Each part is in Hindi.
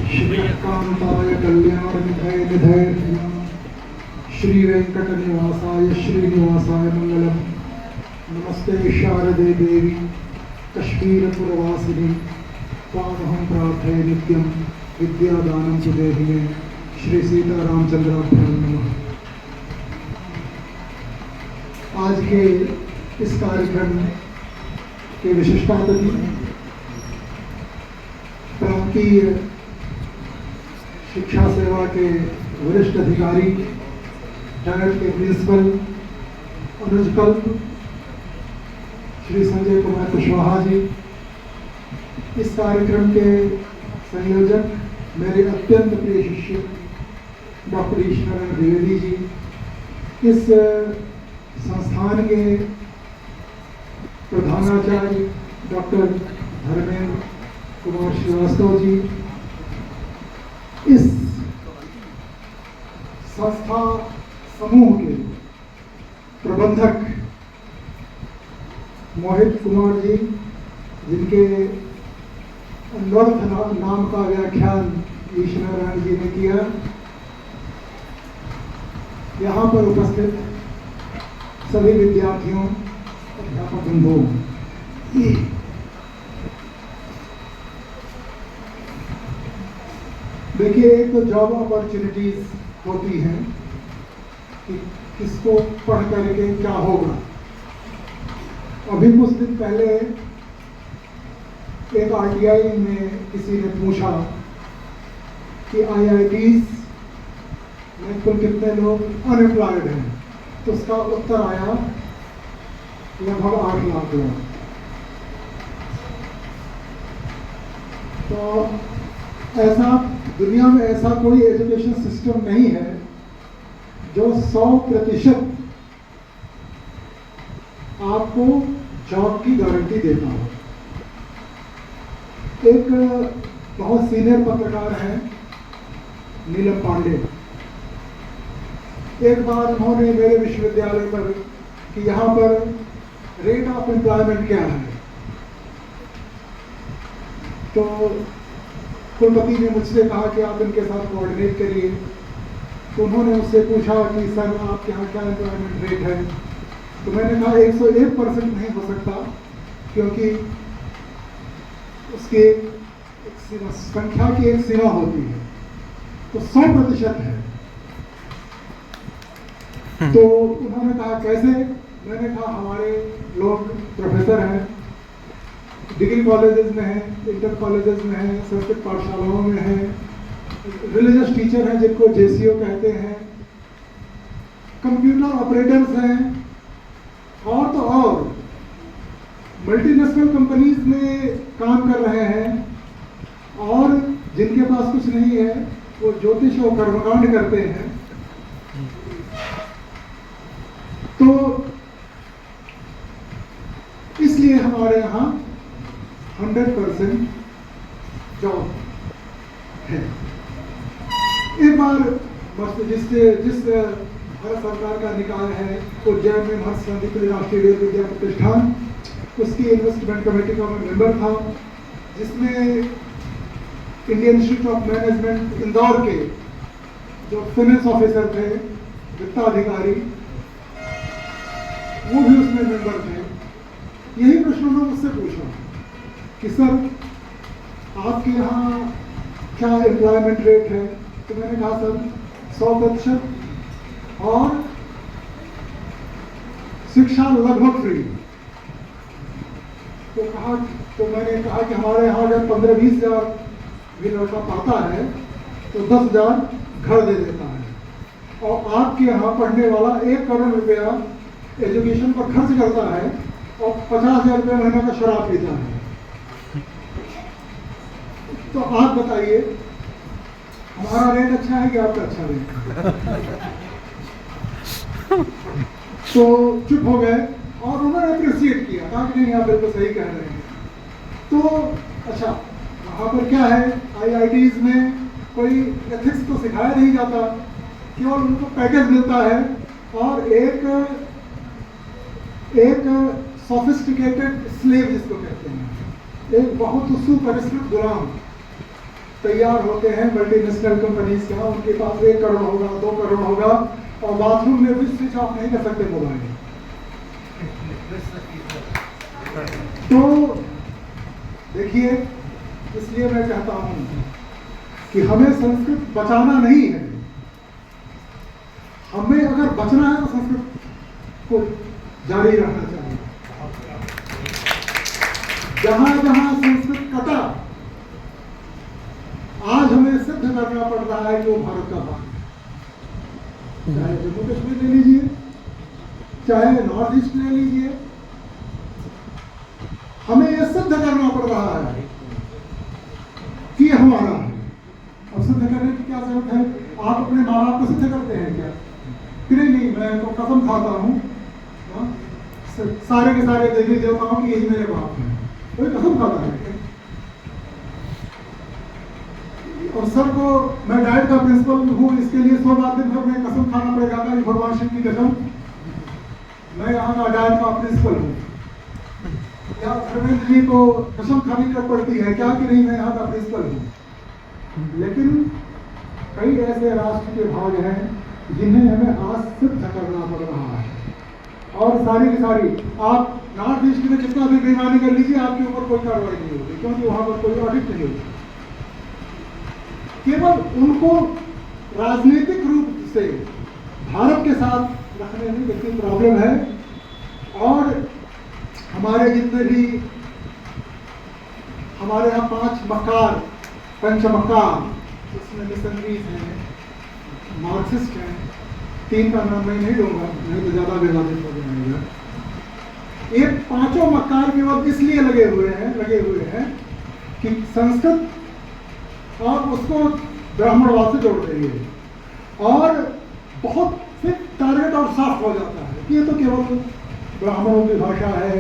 श्रीकांताय कल्याणनिधये श्रीवेंकटनिवासाय श्रीनिवासाय मंगलम। नमस्ते शारदे देवी कश्मीरपुरवासिनी त्वामहं प्रार्थये नित्यं विद्यादानं सुदेहि मे। श्री सीतारामचंद्राभ्यां नमः। आज के इस कार्यक्रम के विशिष्टातिथि प्रांतीय शिक्षा सेवा के वरिष्ठ अधिकारी, डायरेक्ट के प्रिंसिपल अनुज कल्प, श्री संजय कुमार कुशवाहा जी, इस कार्यक्रम के संयोजक मेरे अत्यंत प्रिय शिष्य डॉक्टर ईश्वर द्विवेदी जी, इस संस्थान के प्रधानाचार्य डॉक्टर धर्मेंद्र कुमार श्रीवास्तव जी, इस संस्था समूह के प्रबंधक मोहित कुमार जी, जिनके अन्वर्थ नाम का व्याख्यान ईश्वरारायण जी ने किया, यहाँ पर उपस्थित सभी विद्यार्थियों, अध्यापक बंधुओं, देखिए, एक तो जॉब अपॉर्चुनिटीज होती हैं कि किसको पढ़ करके क्या होगा। अभी कुछ दिन पहले एक आरटीआई में किसी ने पूछा कि आईआईटीज में कुल कितने लोग अनएम्प्लॉयड हैं, तो उसका उत्तर आया लगभग 8 लाख लोग। तो ऐसा दुनिया में ऐसा कोई एजुकेशन सिस्टम नहीं है जो 100% आपको जॉब की गारंटी देता हो। एक बहुत सीनियर पत्रकार हैं नीलम पांडे, एक बार उन्होंने मेरे विश्वविद्यालय पर कि यहाँ पर रेट ऑफ एम्प्लॉयमेंट क्या है, तो कुलपति ने मुझसे कहा कि आप इनके साथ कोऑर्डिनेट करिए। तो उन्होंने मुझसे पूछा कि सर आपके यहाँ क्या एम्प्लॉयमेंट रेट है, तो मैंने कहा 101% नहीं हो सकता, क्योंकि उसके संख्या की एक सीमा होती है, तो 100% है। तो उन्होंने कहा कैसे? मैंने कहा हमारे लोग प्रोफेसर हैं, डिग्री कॉलेजेस में हैं, इंटर कॉलेजेस में हैं, संस्कृत पाठशालाओं में हैं, रिलीजियस टीचर हैं जिनको जेसीओ कहते हैं, कंप्यूटर ऑपरेटर्स हैं, और तो और मल्टीनेशनल कंपनीज में काम कर रहे हैं, और जिनके पास कुछ नहीं है वो ज्योतिष और कर्मकांड करते हैं। तो इसलिए हमारे यहाँ 100% जॉब है। एक बार जिस भारत सरकार का निकाय है उज्जैन में महर्षि संदीपनी राष्ट्रीय विद्या प्रतिष्ठान, उसकी इन्वेस्टमेंट कमेटी का मैं मेंबर था, जिसमें Indian institute of management Indore के जो फाइनेंस ऑफिसर थे, वित्ताधिकारी, वो भी उसमें मेंबर थे। यही प्रश्न उन्होंने मुझसे पूछा कि सर आपके यहाँ क्या एम्प्लॉयमेंट रेट है, तो मैंने कहा सर 100% और शिक्षा लगभग फ्री। तो मैंने कहा कि हमारे यहाँ अगर 15-20 हज़ार भी लड़का पाता है तो 10,000 घर दे देता है, और आपके यहाँ पढ़ने वाला 1 करोड़ रुपया एजुकेशन पर खर्च करता है और 50,000 रुपये महीने का शराब पीता है। तो आप बताइए हमारा रेट अच्छा है कि आपका अच्छा रेट? तो चुप हो गए, और उन्होंने अप्रिशिएट किया, कहा कि नहीं आप बिल्कुल सही कह रहे हैं। तो अच्छा, वहाँ पर क्या है, आईआईटीज में कोई एथिक्स तो सिखाया नहीं जाता, केवल उनको पैकेज मिलता है और एक सोफिस्टिकेटेड स्लेव जिसको कहते हैं, एक बहुत सुपरिष्कृत गुलाम तैयार होते हैं मल्टीनेशनल कंपनीज का, उनके पास 1 करोड़ होगा, 2 करोड़ होगा, और बाथरूम में भी स्विच ऑफ नहीं कर सकते मोबाइल। तो देखिए, इसलिए मैं कहता हूं कि हमें संस्कृत बचाना नहीं है, हमें अगर बचना है तो संस्कृत को जारी रखना चाहिए। जहां जहां संस्कृत कटा, आज हमें सिद्ध करना पड़ रहा है कि वो भारत का भाग है। चाहे जम्मू कश्मीर ले लीजिए, चाहे नॉर्थ ईस्ट ले लीजिए, हमें यह सिद्ध करना पड़ रहा है कि हमारा है। अब सिद्ध करने की क्या जरूरत है? आप अपने माँ बाप को सिद्ध करते हैं क्या? कि नहीं, मैं तो कसम खाता हूं सारे के सारे देवी देवताओं की यही मेरे बाप हैं, कोई कसम खाता है। और सर को मैं डाइट का प्रिंसिपल हूँ, इसके लिए 100 बार दिन भर में कसम खाना पड़ेगा कि भगवान शिव की कसम मैं यहाँ का डाइट का प्रिंसिपल हूँ, या धर्मेंद्र जी को कसम खानी कर पड़ती है क्या कि नहीं मैं यहाँ का प्रिंसिपल हूँ। लेकिन कई ऐसे राष्ट्र के भाग हैं जिन्हें हमें आज सिद्ध करना पड़ रहा है, और सारी की सारी आप नॉर्थ ईस्ट में जितना भी बेईमानी कर लीजिए, आपके ऊपर कोई कार्रवाई नहीं होगी, क्योंकि वहां पर कोई ऑडिट नहीं होगी। केवल उनको राजनीतिक रूप से भारत के साथ रखने में व्यक्ति प्रॉब्लम है। और हमारे जितने भी हमारे यहाँ 5 मक्कार, पंचमक्कार, उसमें मिशनरीज हैं, मार्क्सिस्ट हैं, 3 का नाम मैं नहीं लूंगा, नहीं तो ज्यादा विवादित हो जाएगा। ये 5 मक्कार केवल इसलिए लगे हुए हैं कि संस्कृत और उसको ब्राह्मणवाद से जोड़ देंगे, और बहुत फिर टारगेट और साफ हो जाता है कि ये तो केवल ब्राह्मणों की भाषा है,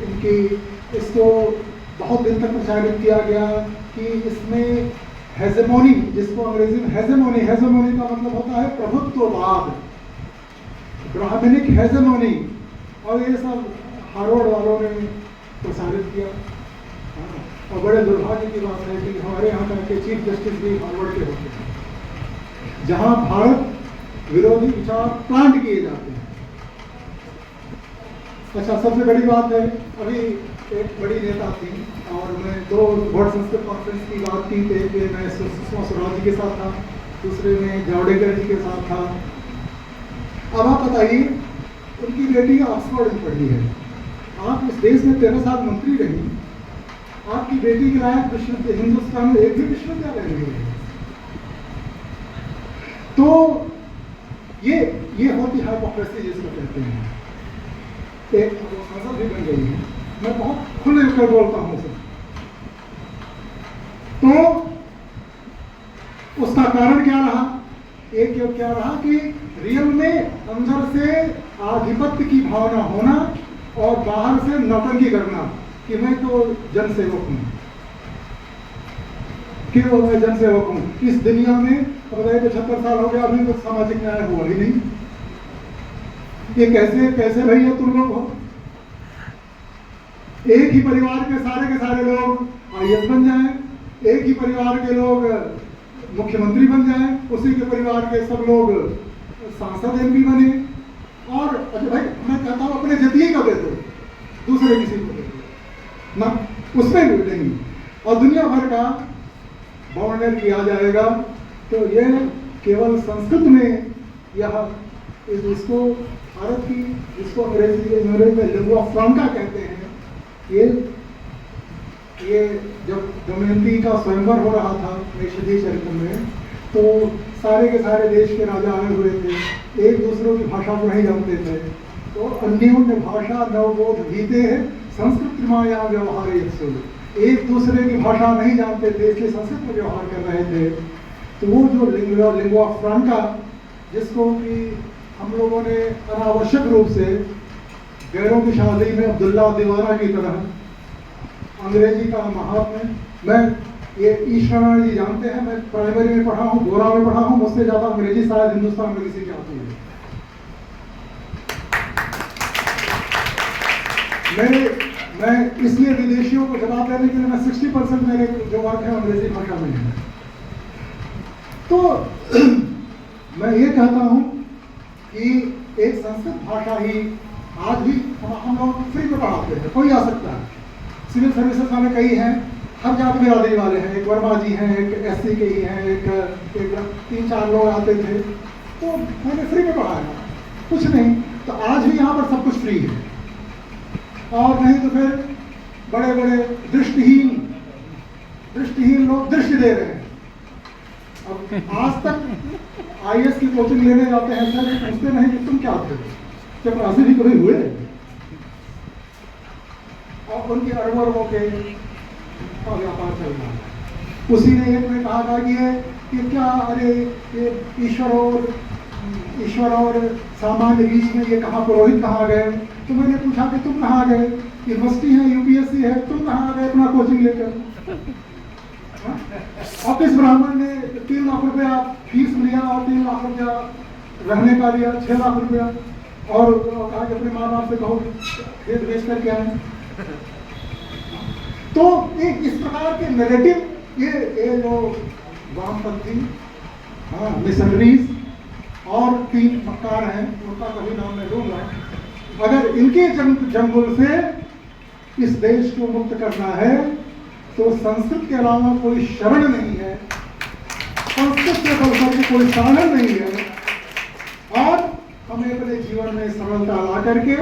इनकी इसको बहुत दिन तक प्रचारित किया गया कि इसमें हेजेमोनी, जिसको अंग्रेजी में हेजेमोनी का मतलब होता है प्रभुत्ववाद, ब्राह्मणिक हेजेमोनी, और ये सब हार्वर्ड वालों ने प्रसारित किया। और बड़े दुर्भाग्य की बात है कि हमारे यहाँ के चीफ जस्टिस भी हार्वर्ड के होते हैं, जहाँ भारत विरोधी विचार प्लांट किए जाते हैं। अच्छा, सबसे बड़ी बात है, अभी एक बड़ी नेता थी और मैं 2 वर्ल्ड संस्कृत कॉन्फ्रेंस की बात की थी कि मैं सुषमा स्वराज जी के साथ था, दूसरे में जावड़ेकर जी के साथ था। अब आप बताइए, उनकी बेटी ऑक्सफोर्ड में पढ़ी है, आप इस देश में 13 साल मंत्री रही, आपकी बेटी के लायक हिंदुस्तान में एक भी विश्वविद्यालय नहीं है। तो ये होती है हिपोक्रेसी जिसको कहते हैं। एक संसद भी बन गई है, मैं बहुत खुले होकर बोलता हूँ सर। तो उसका कारण क्या रहा? एक क्या रहा कि रियल में अंदर से आधिपत्य की भावना होना और बाहर से नौटंकी करना कि मैं तो जनसेवक हूं, केवल मैं जनसेवक हूं। इस दुनिया में 75 साल हो गया, अभी तक सामाजिक न्याय हुआ ही नहीं। ये कैसे भैया तुम लोग हो? एक ही परिवार के सारे लोग IAS बन जाएं, एक ही परिवार के लोग मुख्यमंत्री बन जाएं, उसी के परिवार के सब लोग सांसद MP बने, और अच्छा भाई मैं कहता हूं अपने जतिये का दे दो, दूसरे किसी को दे दो ना, उसमें भी नहीं, और दुनिया भर का बाउंडर किया जाएगा। तो ये केवल संस्कृत में यह इसको भारत की, जिसको अंग्रेजी में लिंगुआ फ्रांका कहते हैं, ये जब दमयंती का स्वयंवर हो रहा था निषधि चरित्र में, तो सारे के सारे देश के राजा आए हुए थे, एक दूसरों की भाषा को नहीं जानते थे, तो अन्योन्य भाषा नवबोध गीते हैं संस्कृत माया व्यवहार, एक दूसरे की भाषा नहीं जानते थे, इसलिए संस्कृत में व्यवहार कर रहे थे। तो वो जो लिंगुआ फ्रांका, जिसको कि हम लोगों ने अनावश्यक रूप से गैरों की शादी में अब्दुल्ला दीवाना की तरह अंग्रेजी का महात्म्य, मैं ये ईश्वर जी जानते हैं, मैं प्राइमरी में पढ़ा हूँ, गोरा में पढ़ा हूँ, मुझसे ज्यादा अंग्रेजी शायद हिंदुस्तान में किसी की आती है। मैं मैं इसलिए विदेशियों को जवाब देने के लिए मैं 60% मेरे जो वर्क है अंग्रेजी भाषा में है। तो मैं ये कहता हूँ कि एक संस्कृत भाषा ही आज भी हम लोग फ्री में पढ़ाते हैं, कोई आ सकता है। सिविल सर्विसेज वाले कई हैं, हर जाति बिरादरी वाले हैं, एक वर्मा जी हैं, एक SC के ही हैं, एक 3-4 लोग आते थे, तो मैंने फ्री में पढ़ाया, कुछ नहीं। तो आज भी यहाँ पर सब कुछ फ्री है। और नहीं तो फिर बड़े बड़े दृष्टिहीन लोग दृष्टि दे रहे हैं। अब आज तक IAS की कोचिंग लेने जाते हैं सर, पूछते नहीं कि तुम क्या थे, चपरासी भी कभी हुए? और उनके अरबों के व्यापार चल रहा है। उसी ने एक में कहा था कि क्या, अरे ये ईश्वर और सामान्य बीच में ये कहाँ, पुरोहित कहाँ गए? तो मैंने पूछा कि तुम कहाँ गए? यूनिवर्सिटी है, UPSC है, तुम कहाँ गए अपना कोचिंग लेकर? और किस ब्राह्मण ने 3 लाख रुपया फीस लिया और 3 लाख रुपया रहने का लिया, 6 लाख रुपया, और कहा कि अपने माँ बाप से कहो खेत बेच कर क्या है? तो एक इस प्रकार के नैरेटिव ये जो वामपंथी मिशनरीज और 3 मक्कार हैं, उनका कभी नाम मैं लूंगा, अगर इनके जंगल से इस देश को मुक्त करना है तो संस्कृत के अलावा कोई शरण नहीं है, संस्कृत के बल पर कोई साधन नहीं है। और हमें अपने जीवन में सरलता ला करके,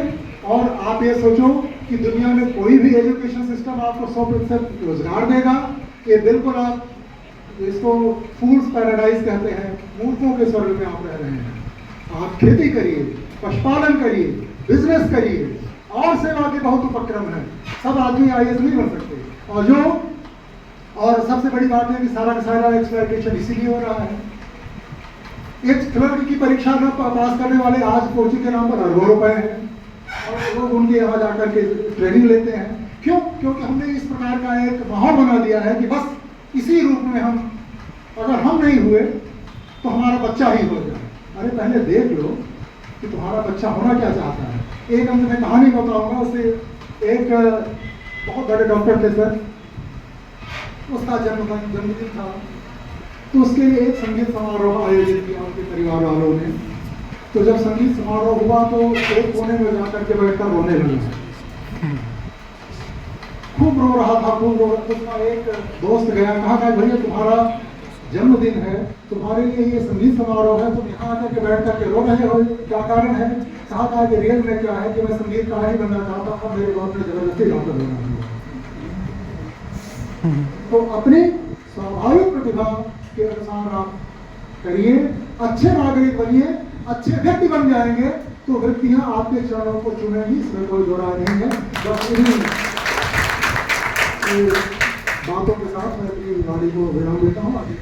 और आप ये सोचो कि दुनिया में कोई भी एजुकेशन सिस्टम आपको 100% रोजगार देगा, ये बिल्कुल आप इसको फूल्स पैराडाइज कहते हैं, मूर्खों के स्वर्ग में आप रह रहे हैं। आप खेती करिए, पशुपालन करिए, बिजनेस करिए, और सेवा के बहुत उपक्रम हैं। सब आदमी IAS नहीं बन सकते। और सबसे बड़ी बात है कि सारा का सारा एक्सप्लॉयटेशन इसीलिए हो रहा है। एक क्लर्क की परीक्षा में पास करने वाले आज कोचिंग के नाम पर अरबों रुपए हैं, और लोग उनके यहाँ जाकर के ट्रेनिंग लेते हैं। क्यों? क्योंकि हमने इस प्रकार का एक माहौल बना दिया है कि बस इसी रूप में हम, अगर हम नहीं हुए तो हमारा बच्चा ही हो जाए। अरे पहले देख लो कि तुम्हारा बच्चा होना क्या चाहता है। एक अंत में कहानी बताऊंगा। उससे एक बहुत बड़े डॉक्टर थे सर, उसका जन्मदिन था, तो उसके लिए एक संगीत समारोह आयोजित किया उनके परिवार वालों ने। तो जब संगीत समारोह हुआ तो एक कोने में जाकर के बैठकर रोने लगा, खूब रो रहा था, खूब रो रहा था। उसका एक दोस्त गया, कहा कि भैया तुम्हारा जन्मदिन है, तुम्हारे लिए ये संगीत समारोह है, तुम यहाँ आकर के बैठ करके रो रहे हो, क्या कारण है? कहा कि रियल में क्या है कि मैं संगीतकार ही बनना चाहता था, मेरे बाप ने जबरदस्ती डॉक्टर बना दिया। तो अपनी स्वाभाविक प्रतिभा के अनुसार आप करिए, अच्छे नागरिक बनिए, अच्छे व्यक्ति बन जाएंगे तो व्यक्तियां आपके चरणों को चुनेंगी, इसमें कोई दो राय नहीं है। बस इन्हीं बातों के साथ मैं अपनी वाणी को विराम देता हूँ। आगे